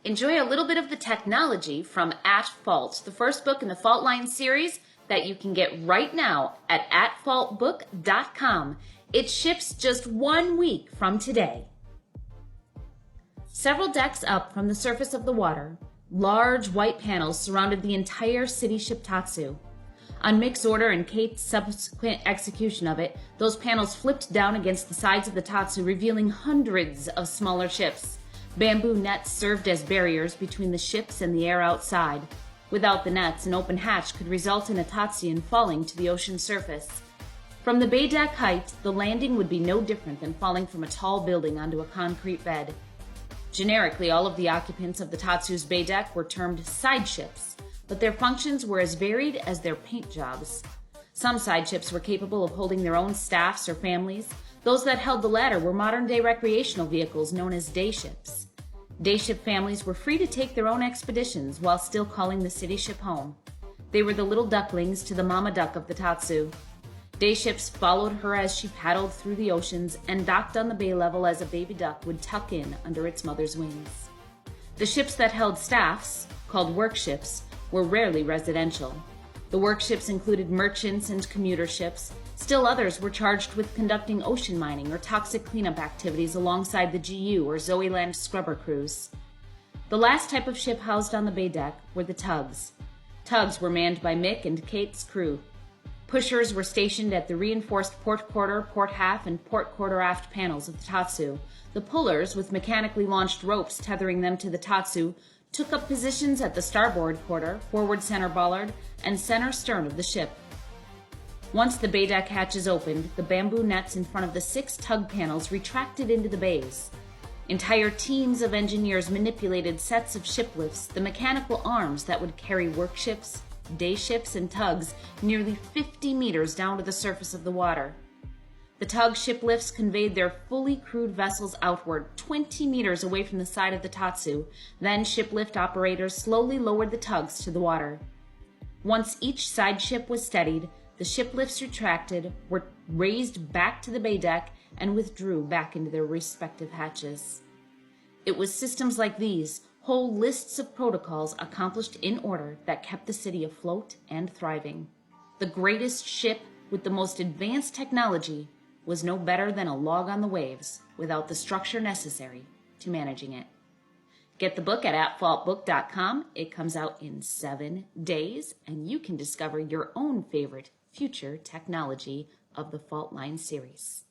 Enjoy a little bit of the technology from At Fault, the first book in the Fault Line series that you can get right now at atfaultbook.com. It ships just 1 week from today. Several decks up from the surface of the water, large white panels surrounded the entire city ship Tatsu. On Mick's order and Kate's subsequent execution of it, those panels flipped down against the sides of the Tatsu, revealing hundreds of smaller ships. Bamboo nets served as barriers between the ships and the air outside. Without the nets, an open hatch could result in a Tatsuan falling to the ocean surface. From the bay deck height, the landing would be no different than falling from a tall building onto a concrete bed. Generically, all of the occupants of the Tatsu's bay deck were termed side ships, but their functions were as varied as their paint jobs. Some side ships were capable of holding their own staffs or families. Those that held the latter were modern-day recreational vehicles known as day ships. Day ship families were free to take their own expeditions while still calling the city ship home. They were the little ducklings to the mama duck of the Tatsu. Day ships followed her as she paddled through the oceans and docked on the bay level as a baby duck would tuck in under its mother's wings. The ships that held staffs, called work ships, were rarely residential. The work ships included merchants and commuter ships. Still others were charged with conducting ocean mining or toxic cleanup activities alongside the GU or Zoeland scrubber crews. The last type of ship housed on the bay deck were the tugs. Tugs were manned by Mick and Kate's crew. Pushers were stationed at the reinforced port quarter, port half, and port quarter aft panels of the Tatsu. The pullers, with mechanically launched ropes tethering them to the Tatsu, took up positions at the starboard quarter, forward center bollard, and center stern of the ship. Once the bay deck hatches opened, the bamboo nets in front of the 6 tug panels retracted into the bays. Entire teams of engineers manipulated sets of ship lifts, the mechanical arms that would carry work ships, day ships, and tugs nearly 50 meters down to the surface of the water. The tug ship lifts conveyed their fully crewed vessels outward 20 meters away from the side of the Tatsu. Then ship lift operators slowly lowered the tugs to the water. Once each side ship was steadied, the ship lifts retracted, were raised back to the bay deck, and withdrew back into their respective hatches. It was systems like these, whole lists of protocols accomplished in order, that kept the city afloat and thriving. The greatest ship with the most advanced technology was no better than a log on the waves without the structure necessary to managing it. Get the book at atfaultbook.com. It comes out in 7 days, and you can discover your own favorite future technology of the Fault Line series.